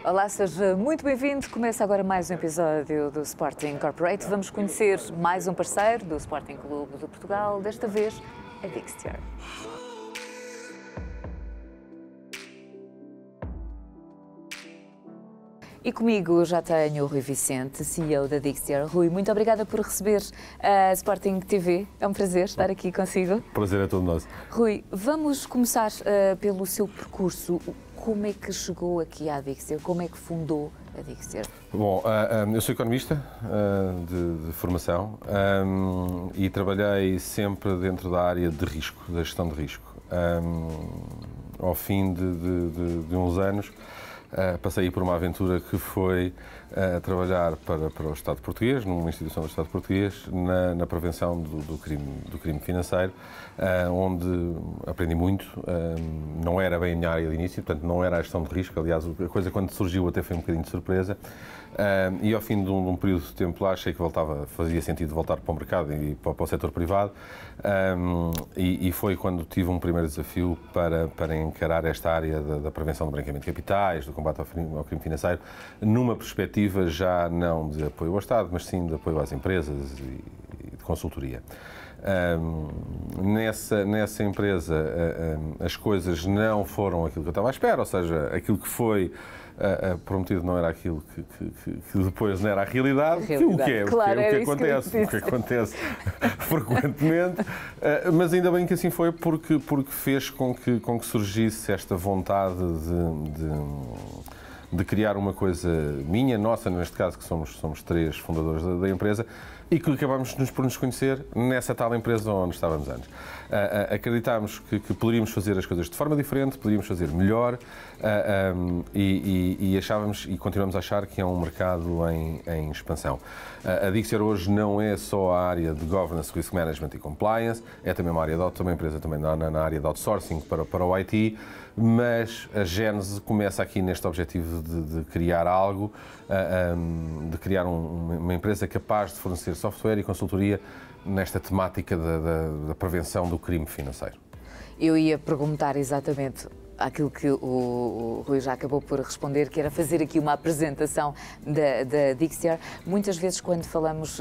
Olá, seja muito bem-vindo. Começa agora mais um episódio do Sporting Corporate. Vamos conhecer mais um parceiro do Sporting Clube de Portugal, desta vez a Dixter. E comigo já tenho o Rui Vicente, CEO da Dixter. Rui, muito obrigada por receber a Sporting TV. É um prazer estar aqui consigo. Prazer é todo nosso. Rui, vamos começar pelo seu percurso. Como é que chegou aqui à Dixter? Como é que fundou a Dixter? Bom, eu sou economista de formação e trabalhei sempre dentro da área de risco, da gestão de risco. Ao fim de uns anos, passei por uma aventura que foi trabalhar para o Estado português, numa instituição do Estado português, na prevenção do crime financeiro, onde aprendi muito. Não era bem a minha área de início, portanto não era a gestão de risco. Aliás, a coisa quando surgiu até foi um bocadinho de surpresa. E ao fim de um período de tempo lá, achei que fazia sentido voltar para o mercado e para o setor privado. E foi quando tive um primeiro desafio para encarar esta área da prevenção do branqueamento de capitais, do combate ao crime financeiro, numa perspectiva já não de apoio ao Estado, mas sim de apoio às empresas e de consultoria. Nessa empresa as coisas não foram aquilo que eu estava à espera, ou seja, aquilo que foi prometido não era aquilo que depois não era a realidade, o que acontece frequentemente, mas ainda bem que assim foi, porque fez com que surgisse esta vontade de criar uma coisa minha, nossa, neste caso, que somos três fundadores da empresa, e que acabámos por nos conhecer nessa tal empresa onde estávamos antes. Acreditámos que poderíamos fazer as coisas de forma diferente, poderíamos fazer melhor, e achávamos e continuamos a achar que é um mercado em expansão. A Dixter hoje não é só a área de governance, risk management e compliance, é também uma área uma empresa também na área de outsourcing para o IT, mas a gênese começa aqui neste objetivo de criar algo, de criar uma empresa capaz de fornecer software e consultoria nesta temática da prevenção do crime financeiro. Eu ia perguntar exatamente aquilo que o Rui já acabou por responder, que era fazer aqui uma apresentação da Dixter. Muitas vezes, quando falamos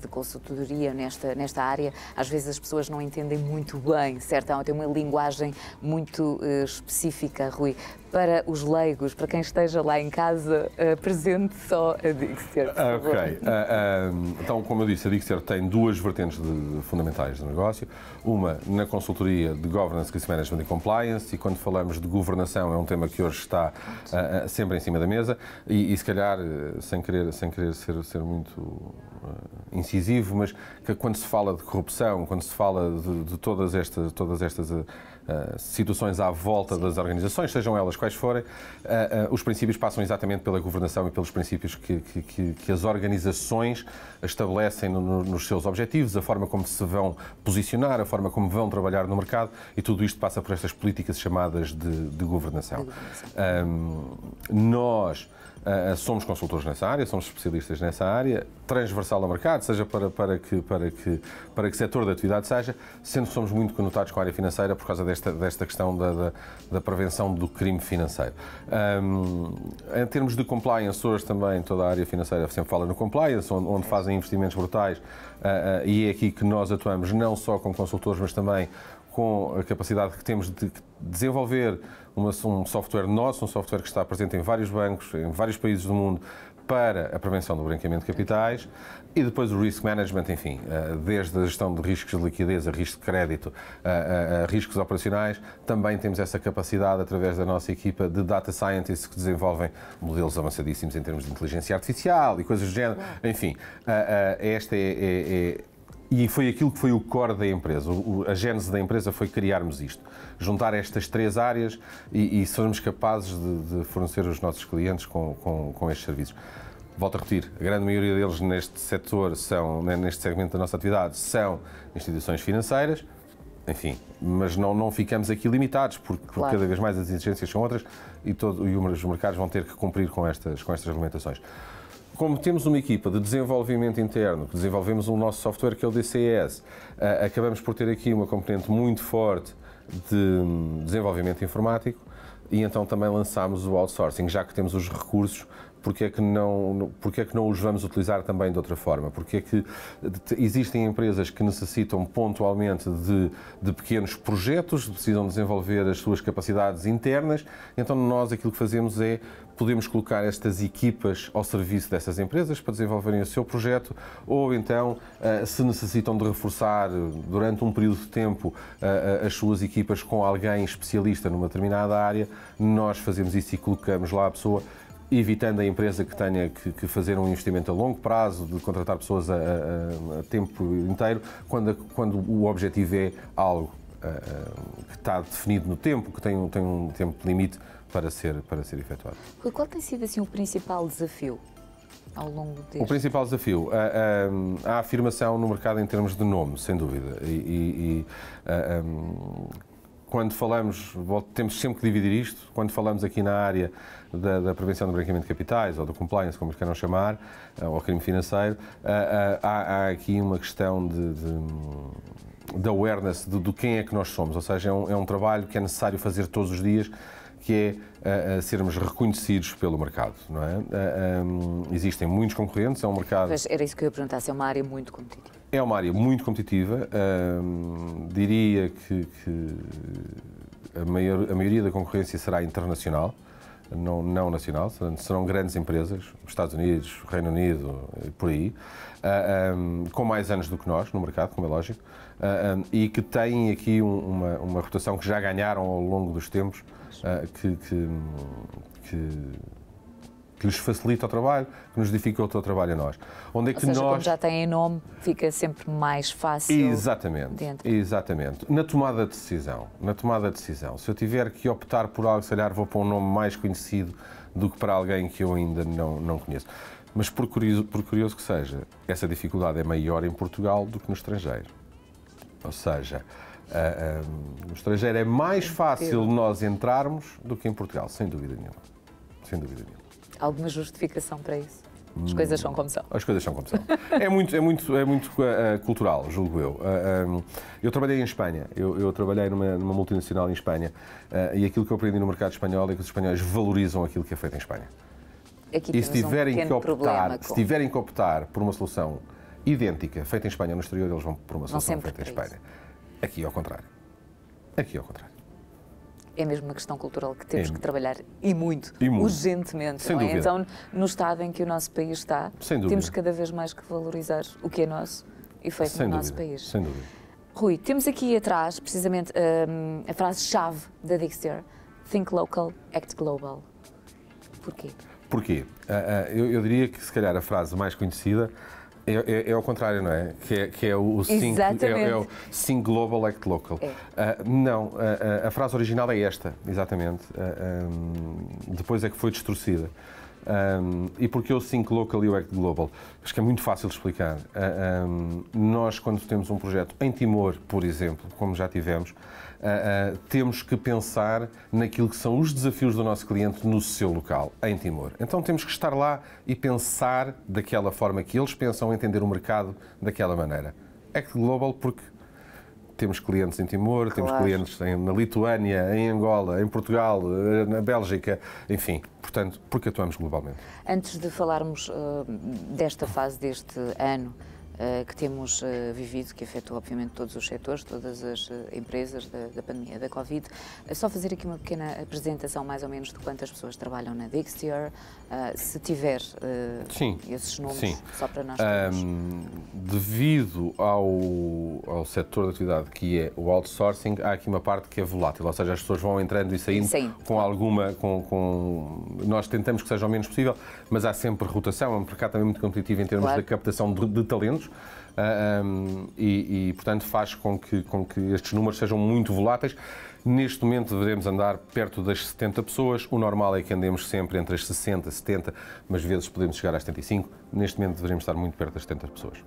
de consultoria nesta área, às vezes as pessoas não entendem muito bem, certo? Tem uma linguagem muito específica, Rui. Para os leigos, para quem esteja lá em casa, presente só a Dixter, por favor. Ok. Então, como eu disse, a Dixter tem duas vertentes fundamentais de negócio. Uma na consultoria de governance, risk management e compliance, e quando falamos de governação é um tema que hoje está sempre em cima da mesa e se calhar, sem querer ser muito incisivo, mas que quando se fala de corrupção, quando se fala de todas estas situações à volta das organizações, sejam elas quais forem, os princípios passam exatamente pela governação e pelos princípios que as organizações estabelecem nos seus objetivos, a forma como se vão posicionar, a forma como vão trabalhar no mercado, e tudo isto passa por estas políticas chamadas de governação. Nós somos consultores nessa área, somos especialistas nessa área, transversal ao mercado, seja para que setor de atividade seja, sendo que somos muito conotados com a área financeira por causa desta questão da prevenção do crime financeiro. Em termos de compliance, hoje também toda a área financeira sempre fala no compliance, onde fazem investimentos brutais, e é aqui que nós atuamos não só como consultores, mas também com a capacidade que temos de desenvolver um software nosso, um software que está presente em vários bancos, em vários países do mundo, para a prevenção do branqueamento de capitais, e depois o risk management, enfim, desde a gestão de riscos de liquidez, a risco de crédito, a riscos operacionais, também temos essa capacidade através da nossa equipa de data scientists que desenvolvem modelos avançadíssimos em termos de inteligência artificial e coisas do género. Enfim, esta e foi aquilo que foi o core da empresa. A gênese da empresa foi criarmos isto. Juntar estas três áreas e sermos capazes de fornecer aos nossos clientes com estes serviços. Volto a repetir, a grande maioria deles neste setor, neste segmento da nossa atividade, são instituições financeiras, enfim, mas não ficamos aqui limitados, porque claro, cada vez mais as exigências são outras e os mercados vão ter que cumprir com estas regulamentações. Como temos uma equipa de desenvolvimento interno, que desenvolvemos o nosso software que é o DCS, acabamos por ter aqui uma componente muito forte de desenvolvimento informático e então também lançámos o outsourcing, já que temos os recursos. Porque é que não os vamos utilizar também de outra forma? Porque é que existem empresas que necessitam pontualmente de pequenos projetos, precisam desenvolver as suas capacidades internas, então nós aquilo que fazemos é podemos colocar estas equipas ao serviço dessas empresas para desenvolverem o seu projeto, ou então, se necessitam de reforçar durante um período de tempo as suas equipas com alguém especialista numa determinada área, nós fazemos isso e colocamos lá a pessoa, evitando a empresa que tenha que fazer um investimento a longo prazo, de contratar pessoas a tempo inteiro, quando o objetivo é algo que está definido no tempo, que tem um tempo limite para ser efetuado. Qual tem sido assim, o principal desafio ao longo deste? O principal desafio, a afirmação no mercado em termos de nome, sem dúvida. Quando falamos, temos sempre que dividir isto, quando falamos aqui na área da prevenção do branqueamento de capitais, ou do compliance, como queiram chamar, ou crime financeiro, há aqui uma questão de awareness do quem é que nós somos, ou seja, é um trabalho que é necessário fazer todos os dias, que é sermos reconhecidos pelo mercado, não é? Existem muitos concorrentes, é um mercado... Mas era isso que eu ia perguntar, se é uma área muito competitiva. É uma área muito competitiva, diria que a maioria da concorrência será internacional, não nacional, serão grandes empresas, Estados Unidos, Reino Unido, por aí, com mais anos do que nós no mercado, como é lógico, e que têm aqui uma rotação que já ganharam ao longo dos tempos, que lhes facilita o trabalho, que nos dificulta o trabalho a nós. Onde é que Ou seja, nós... como já têm nome, fica sempre mais fácil. Exatamente. Na tomada de decisão, se eu tiver que optar por algo, se calhar vou para um nome mais conhecido do que para alguém que eu ainda não conheço. Mas por curioso que seja, essa dificuldade é maior em Portugal do que no estrangeiro. Ou seja, no estrangeiro é mais fácil nós entrarmos do que em Portugal, sem dúvida nenhuma. Sem dúvida nenhuma. Alguma justificação para isso? As coisas são como são. As coisas são como são. É muito cultural, julgo eu. Eu trabalhei em Espanha, eu trabalhei numa multinacional em Espanha, e aquilo que eu aprendi no mercado espanhol é que os espanhóis valorizam aquilo que é feito em Espanha. Aqui E se tiverem que optar por uma solução idêntica, feita em Espanha ou no exterior, eles vão por uma solução feita em Espanha. Aqui ao contrário. É mesmo uma questão cultural que temos que trabalhar e muito, urgentemente. Sem não é? dúvida. Então, no estado em que o nosso país está, sem dúvida, temos cada vez mais que valorizar o que é nosso e feito no nosso país. Sem dúvida. Rui, temos aqui atrás, precisamente, a frase-chave da Dixter: Think Local, Act Global. Porquê? Eu diria que, se calhar, a frase mais conhecida é ao contrário, não é? Que é o Think Global, Act Local. Não, a frase original é esta, exatamente. Depois é que foi distorcida. E porquê o Think Local e o Act Global? Acho que é muito fácil de explicar. Nós, quando temos um projeto em Timor, por exemplo, como já tivemos, temos que pensar naquilo que são os desafios do nosso cliente no seu local, em Timor. Então temos que estar lá e pensar daquela forma que eles pensam, entender o mercado daquela maneira. Act Global porque temos clientes em Timor, temos clientes na Lituânia, em Angola, em Portugal, na Bélgica, enfim, portanto, porque atuamos globalmente. Antes de falarmos desta fase deste ano que temos vivido, que afetou obviamente todos os setores, todas as empresas da pandemia da Covid, só fazer aqui uma pequena apresentação mais ou menos de quantas pessoas trabalham na Dixter, se tiver esses números, só para nós termos. Devido ao setor de atividade que é o outsourcing, há aqui uma parte que é volátil, ou seja, as pessoas vão entrando e saindo com alguma... Nós tentamos que seja o menos possível, mas há sempre rotação, é um mercado também muito competitivo em termos da captação de talentos. Portanto, faz com que estes números sejam muito voláteis. Neste momento devemos andar perto das 70 pessoas, o normal é que andemos sempre entre as 60 e 70, mas vezes podemos chegar às 75. Neste momento deveremos estar muito perto das 70 pessoas.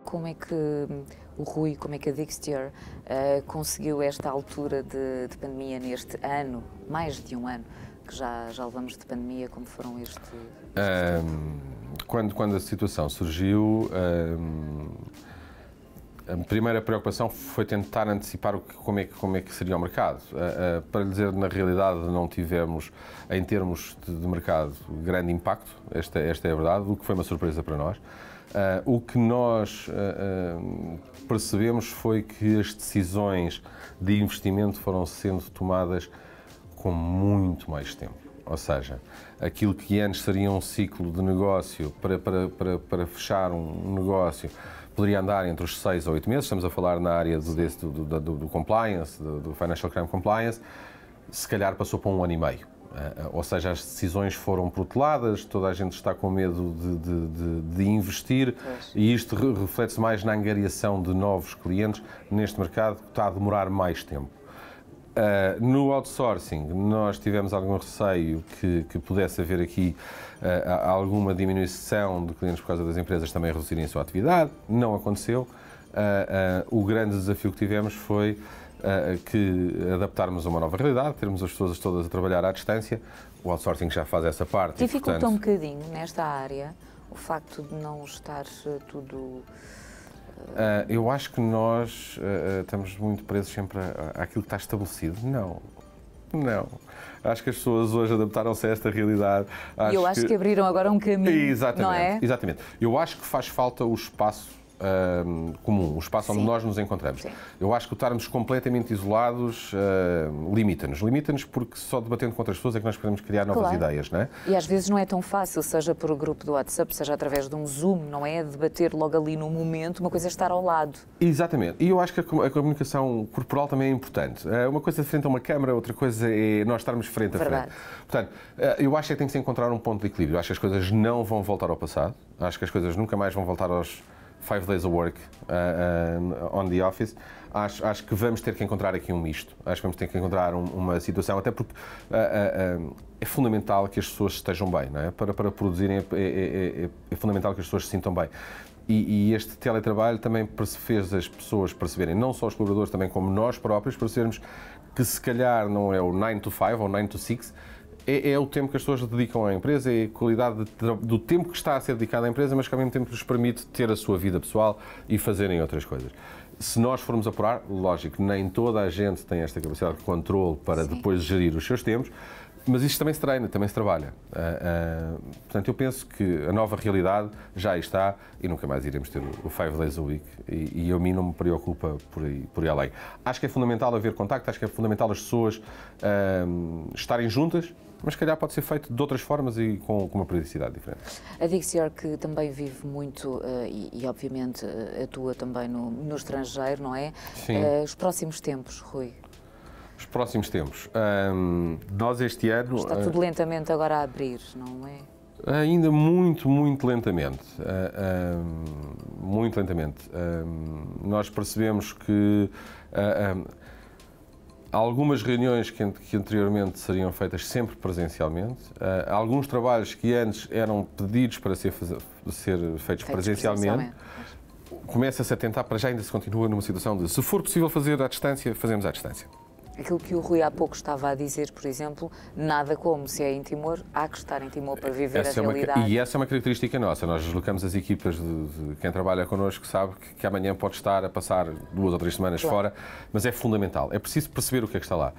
Como é que o Rui, como é que a Dixter conseguiu esta altura de pandemia neste ano, mais de um ano, que já levamos de pandemia, como foram estes tempos? quando a situação surgiu, a primeira preocupação foi tentar antecipar como é que seria o mercado. Para lhe dizer, na realidade, não tivemos, em termos de mercado, grande impacto, esta é a verdade, o que foi uma surpresa para nós. O que nós percebemos foi que as decisões de investimento foram sendo tomadas com muito mais tempo. Ou seja, aquilo que antes seria um ciclo de negócio para fechar um negócio poderia andar entre os 6 a 8 meses, estamos a falar na área do compliance, do Financial Crime Compliance, se calhar passou para 1 ano e meio. Ou seja, as decisões foram proteladas, toda a gente está com medo de investir e isto reflete-se mais na angariação de novos clientes neste mercado que está a demorar mais tempo. No outsourcing, nós tivemos algum receio que pudesse haver aqui alguma diminuição de clientes por causa das empresas também reduzirem a sua atividade. Não aconteceu. O grande desafio que tivemos foi que adaptarmos a uma nova realidade, termos as pessoas todas a trabalhar à distância. O outsourcing já faz essa parte. Dificulta, portanto, um bocadinho nesta área o facto de não estar tudo... Eu acho que nós estamos muito presos sempre àquilo que está estabelecido. Não. Acho que as pessoas hoje adaptaram-se a esta realidade. Eu acho que abriram agora um caminho, exatamente, não é? Exatamente. Eu acho que faz falta o espaço comum, o espaço onde nós nos encontramos. Sim. Eu acho que estarmos completamente isolados limita-nos. Limita-nos porque só debatendo com outras pessoas é que nós podemos criar novas ideias, não é? E às vezes não é tão fácil, seja por o grupo do WhatsApp, seja através de um Zoom, não é? Debater logo ali no momento, uma coisa é estar ao lado. Exatamente. E eu acho que a comunicação corporal também é importante. Uma coisa é frente a uma câmara, outra coisa é nós estarmos frente a frente. Portanto, eu acho que tem que se encontrar um ponto de equilíbrio. Eu acho que as coisas não vão voltar ao passado. Acho que as coisas nunca mais vão voltar aos 5 days of work on the office. Acho que vamos ter que encontrar aqui um misto. Acho que vamos ter que encontrar uma situação, até porque é fundamental que as pessoas estejam bem, não é? Para produzirem, é fundamental que as pessoas se sintam bem. E este teletrabalho também fez as pessoas perceberem, não só os colaboradores, também como nós próprios, percebermos que se calhar não é o 9 to 5 ou 9 to 6, é o tempo que as pessoas dedicam à empresa, é a qualidade do tempo que está a ser dedicado à empresa, mas que ao mesmo tempo lhes permite ter a sua vida pessoal e fazerem outras coisas. Se nós formos apurar, lógico, nem toda a gente tem esta capacidade de controle para depois gerir os seus tempos, mas isto também se treina, também se trabalha. Portanto, eu penso que a nova realidade já está e nunca mais iremos ter o 5 days a week e a mim não me preocupa por aí além. Acho que é fundamental haver contacto, acho que é fundamental as pessoas estarem juntas, mas se calhar pode ser feito de outras formas e com uma periodicidade diferente. A Dixior, que também vive muito e obviamente atua também no estrangeiro, não é? Sim. Os próximos tempos, Rui? Os próximos tempos. Nós este ano... Está tudo lentamente agora a abrir, não é? Ainda muito, muito lentamente. Muito lentamente. Nós percebemos que algumas reuniões que anteriormente seriam feitas sempre presencialmente, alguns trabalhos que antes eram pedidos para ser feitos presencialmente, começa-se a tentar, para já ainda se continua numa situação de, se for possível fazer à distância, fazemos à distância. Aquilo que o Rui há pouco estava a dizer, por exemplo, nada como, se é em Timor, há que estar em Timor para viver a realidade. E essa é uma característica nossa. Nós deslocamos as equipas de quem trabalha connosco, sabe que amanhã pode estar a passar 2 ou 3 semanas fora, mas é fundamental. É preciso perceber o que é que está lá.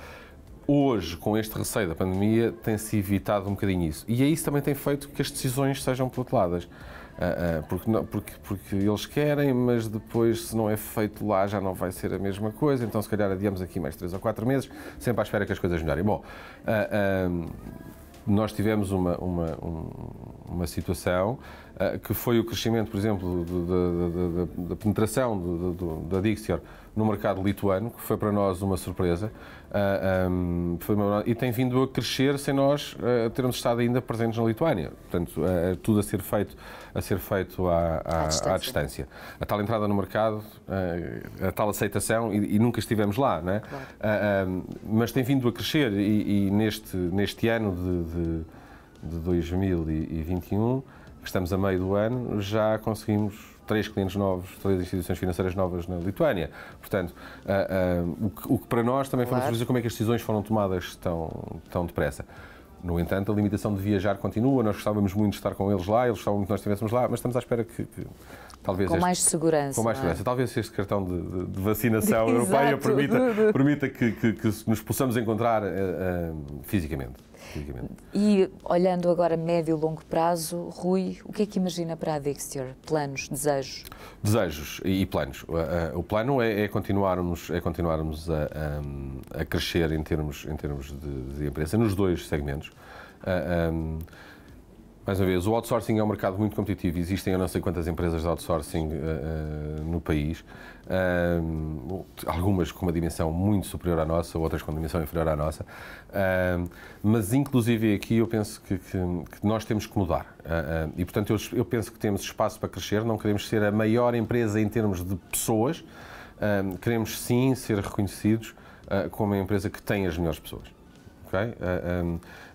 Hoje, com este receio da pandemia, tem-se evitado um bocadinho isso. E é isso também tem feito que as decisões sejam proteladas. Porque eles querem, mas depois, se não é feito lá, já não vai ser a mesma coisa, então se calhar adiamos aqui mais 3 ou 4 meses, sempre à espera que as coisas melhorem. Bom, nós tivemos uma situação que foi o crescimento, por exemplo, da penetração da Dixior no mercado lituano, que foi para nós uma surpresa, e tem vindo a crescer sem nós termos estado ainda presentes na Lituânia. Portanto, tudo a ser feito à distância. A tal entrada no mercado, a tal aceitação, e nunca estivemos lá, não é? Claro. Mas tem vindo a crescer e neste ano de 2021, que estamos a meio do ano, já conseguimos 3 clientes novos, 3 instituições financeiras novas na Lituânia. Portanto, o que para nós também foi uma surpresa, como é que as decisões foram tomadas tão depressa. No entanto, a limitação de viajar continua, nós gostávamos muito de estar com eles lá, eles gostavam muito que nós estivéssemos lá, mas estamos à espera que talvez... Com mais segurança. Com mais segurança. Talvez este cartão de vacinação europeia permita que nos possamos encontrar fisicamente. E olhando agora a médio e longo prazo, Rui, o que é que imagina para a Dixter? Planos, desejos? Desejos e planos. O plano é continuarmos a crescer em termos de empresa nos dois segmentos. Mais uma vez, o outsourcing é um mercado muito competitivo. Existem eu não sei quantas empresas de outsourcing no país. Algumas com uma dimensão muito superior à nossa, outras com uma dimensão inferior à nossa. Mas, inclusive, aqui eu penso que nós temos que mudar. E, portanto, eu penso que temos espaço para crescer. Não queremos ser a maior empresa em termos de pessoas. Queremos, sim, ser reconhecidos como a empresa que tem as melhores pessoas. Okay?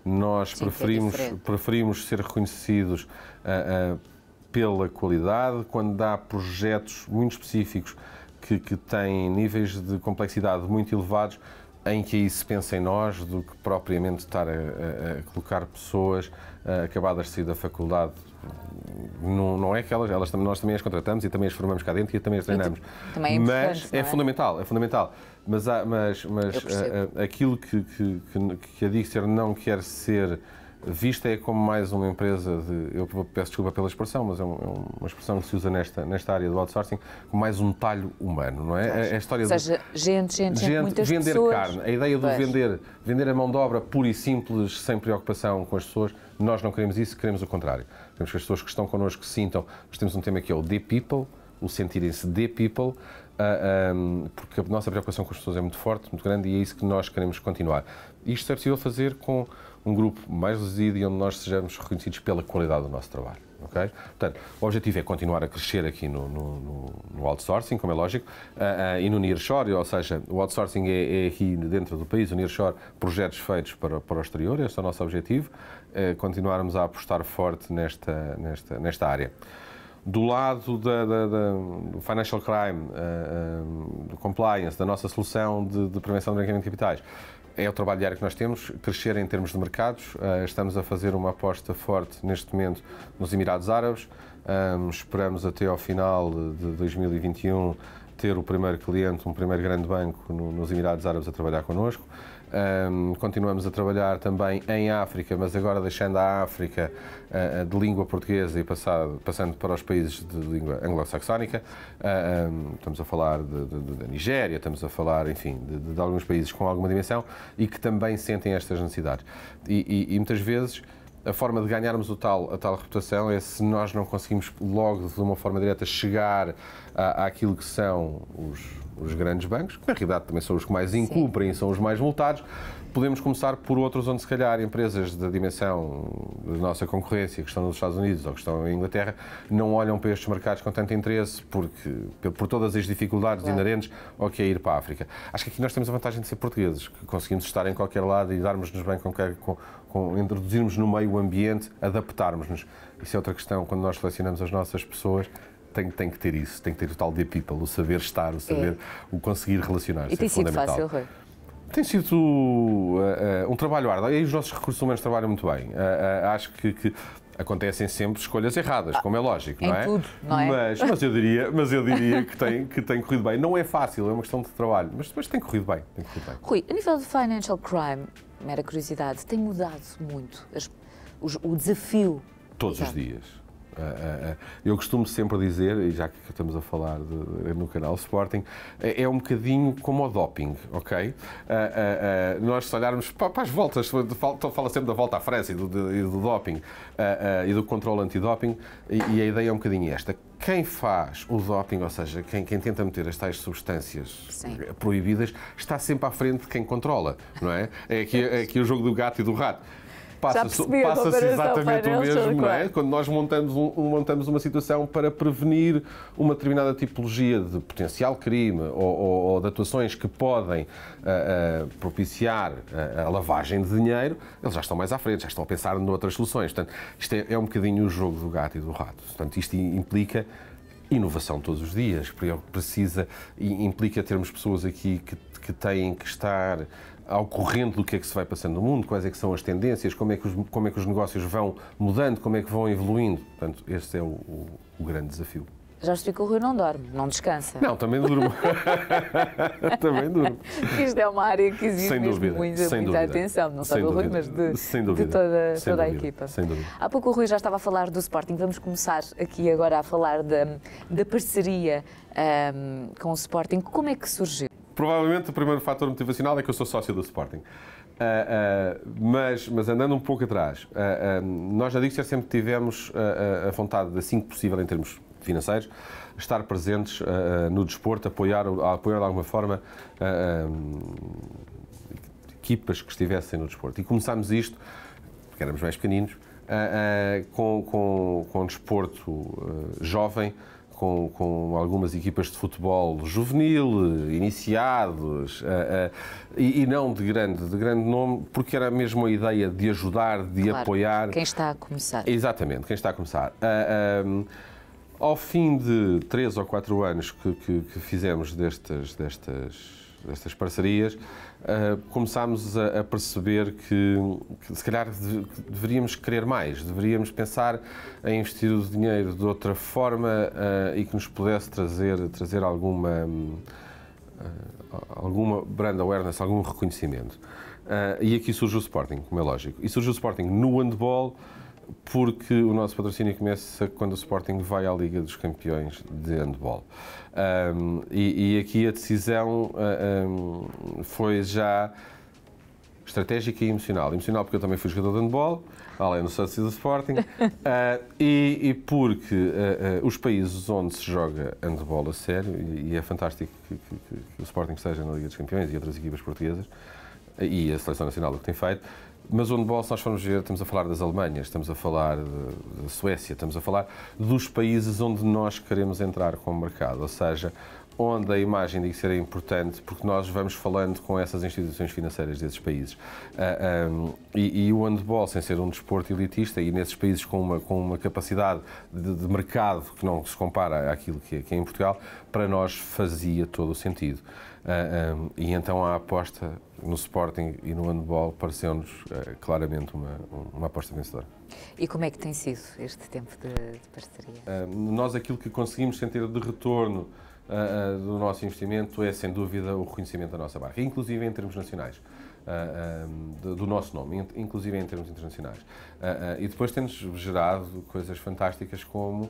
Nós preferimos ser reconhecidos pela qualidade quando há projetos muito específicos que têm níveis de complexidade muito elevados, em que aí se pensa em nós, do que propriamente estar a colocar pessoas acabadas de sair da faculdade. Não é que nós também as contratamos e também as formamos cá dentro e também as treinamos. Também é importante, mas é fundamental. Mas aquilo que a Dixter não quer ser vista é como mais uma empresa eu peço desculpa pela expressão, mas é uma expressão que se usa nesta área do outsourcing, como mais um talho humano, não é? A história Ou seja, gente, muitas vender pessoas. Carne, a ideia de vender a mão de obra pura e simples, sem preocupação com as pessoas, nós não queremos isso, queremos o contrário. Queremos que as pessoas que estão connosco sintam, nós temos um tema que é o D-People, o sentirem-se D-People, porque a nossa preocupação com as pessoas é muito forte, muito grande, e é isso que nós queremos continuar. Isto é possível fazer com um grupo mais reduzido e onde nós sejamos reconhecidos pela qualidade do nosso trabalho. Okay? Portanto, o objetivo é continuar a crescer aqui no outsourcing, como é lógico, e no nearshore, ou seja, o outsourcing é aqui dentro do país, o nearshore, projetos feitos para o exterior, este é o nosso objetivo, continuarmos a apostar forte nesta área. Do lado do financial crime, do compliance, da nossa solução de prevenção de branqueamento de capitais, é o trabalho diário que nós temos, crescer em termos de mercados. Estamos a fazer uma aposta forte neste momento nos Emirados Árabes. Esperamos até ao final de 2021 ter o primeiro cliente, um primeiro grande banco nos Emirados Árabes a trabalhar connosco. Continuamos a trabalhar também em África, mas agora deixando a África de língua portuguesa e passando para os países de língua anglo-saxónica. Estamos a falar da Nigéria, estamos a falar, enfim, de alguns países com alguma dimensão e que também sentem estas necessidades. E muitas vezes a forma de ganharmos a tal reputação é se nós não conseguimos logo, de uma forma direta, chegar àquilo que são os grandes bancos, que na realidade também são os que mais incumprem e são os mais multados. Podemos começar por outros onde, se calhar, empresas da dimensão da nossa concorrência, que estão nos Estados Unidos ou que estão em Inglaterra, não olham para estes mercados com tanto interesse por todas as dificuldades inerentes ao que é ir para a África. Acho que aqui nós temos a vantagem de ser portugueses, que conseguimos estar em qualquer lado e darmos-nos bem introduzirmos no meio ambiente, adaptarmos-nos. Isso é outra questão, quando nós selecionamos as nossas pessoas, tem que ter isso, tem que ter o tal de people, o saber estar, o conseguir relacionar-se. E tem sido fácil, Rui? Tem sido um trabalho árduo. E os nossos recursos humanos trabalham muito bem. Acho que acontecem sempre escolhas erradas, como é lógico, não é? Em tudo, não é? Mas eu diria que tem corrido bem. Não é fácil, é uma questão de trabalho, mas tem corrido bem. Rui, a nível de financial crime, mera curiosidade, tem mudado muito o desafio? Todos os dias. Eu costumo sempre dizer, e já que estamos a falar no canal Sporting, é um bocadinho como o doping, ok? Nós, se olharmos para as voltas, fala sempre da volta à França e do doping e do controle antidoping, e a ideia é um bocadinho esta. Quem faz o doping, ou seja, quem tenta meter as tais substâncias proibidas, está sempre à frente de quem controla, não é? É aqui o jogo do gato e do rato. Passa-se exatamente o mesmo, não é? Quando nós montamos uma situação para prevenir uma determinada tipologia de potencial crime ou de atuações que podem propiciar a lavagem de dinheiro, eles já estão mais à frente, já estão a pensar noutras soluções. Portanto, isto é um bocadinho o jogo do gato e do rato. Portanto, isto implica inovação todos os dias, implica termos pessoas aqui que têm que estar ao corrente do que é que se vai passando no mundo, quais é que são as tendências, como é que os negócios vão mudando, como é que vão evoluindo. Portanto, este é o grande desafio. Já percebi que o Rui não dorme, não descansa. Não, também durmo. Também durmo. Isto é uma área que exige Sem mesmo dúvida, muita atenção, não só do Rui, mas de toda a equipa. Sem dúvida. Há pouco o Rui já estava a falar do Sporting, vamos começar aqui agora a falar da parceria com o Sporting. Como é que surgiu? Provavelmente o primeiro fator motivacional é que eu sou sócio do Sporting. Mas andando um pouco atrás, nós na Dixer sempre tivemos a vontade, assim que possível em termos financeiros, estar presentes no desporto, apoiar de alguma forma equipas que estivessem no desporto. E começámos isto, porque éramos mais pequeninos, com desporto jovem, com algumas equipas de futebol juvenil, iniciados, e não de grande nome, porque era mesmo a ideia de ajudar, de apoiar. Quem está a começar. Exatamente, quem está a começar. Ao fim de 3 ou 4 anos que fizemos destas parcerias, começámos a perceber que se calhar deveríamos querer mais, deveríamos pensar em investir o dinheiro de outra forma e que nos pudesse trazer alguma brand awareness, algum reconhecimento. E aqui surge o Sporting, como é lógico. E surge o Sporting no handball, porque o nosso patrocínio começa quando o Sporting vai à Liga dos Campeões de handball. E aqui a decisão foi já estratégica e emocional. Emocional porque eu também fui jogador de handball, além do sócio do Sporting, e porque os países onde se joga handball a sério, e é fantástico que o Sporting esteja na Liga dos Campeões e outras equipas portuguesas, e a Seleção Nacional o que tem feito, mas o handball, se nós formos ver, estamos a falar das Alemanhas, estamos a falar da Suécia, estamos a falar dos países onde nós queremos entrar com o mercado, ou seja, onde a imagem de ser importante, porque nós vamos falando com essas instituições financeiras desses países. E o handball, sem ser um desporto elitista, e nesses países com uma capacidade de mercado que não se compara àquilo que é em Portugal, para nós fazia todo o sentido. E então a aposta no Sporting e no handball pareceu-nos claramente uma aposta vencedora. E como é que tem sido este tempo de parceria? Nós aquilo que conseguimos sentir de retorno do nosso investimento é, sem dúvida, o reconhecimento da nossa marca, inclusive em termos nacionais, do nosso nome, inclusive em termos internacionais. E depois tem-nos gerado coisas fantásticas como,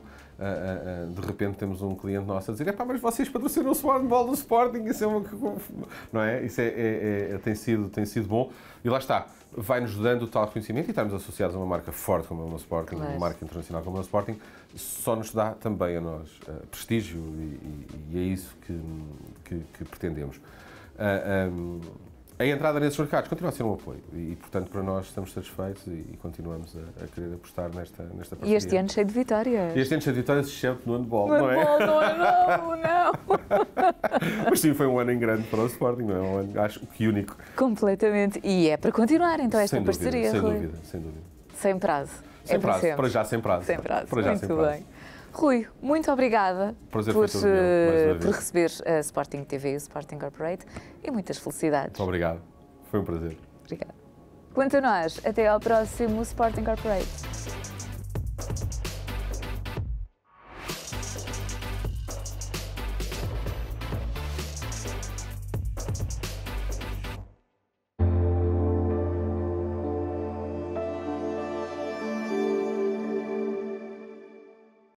de repente, temos um cliente nosso a dizer: "Epá, mas vocês patrocinam o handball do Sporting", isso é uma... Não é? Isso tem sido bom. E lá está, vai-nos dando tal reconhecimento, e estamos associados a uma marca forte como é o Sporting, uma marca internacional como é o Sporting, só nos dá também a nós prestígio, e é isso que pretendemos. A entrada nesses mercados continua a ser um apoio e, portanto, para nós estamos satisfeitos e continuamos a querer apostar nesta parceria. E este ano cheio de vitórias. Este ano cheio de vitórias, excepto no handball, no não é? Não. Mas sim, foi um ano em grande para o Sporting, não é? Um ano, acho que único. Completamente. E é para continuar, então, esta parceria, sem Rui? dúvida, sem dúvida. Sem prazo. Sem prazo, para já sem prazo. Sem prazo, para já muito sem prazo. bem. Rui, muito obrigada por receber a Sporting TV e o Sporting Corporate, e muitas felicidades. Muito obrigado, foi um prazer. Obrigada. Quanto a nós, até ao próximo Sporting Corporate.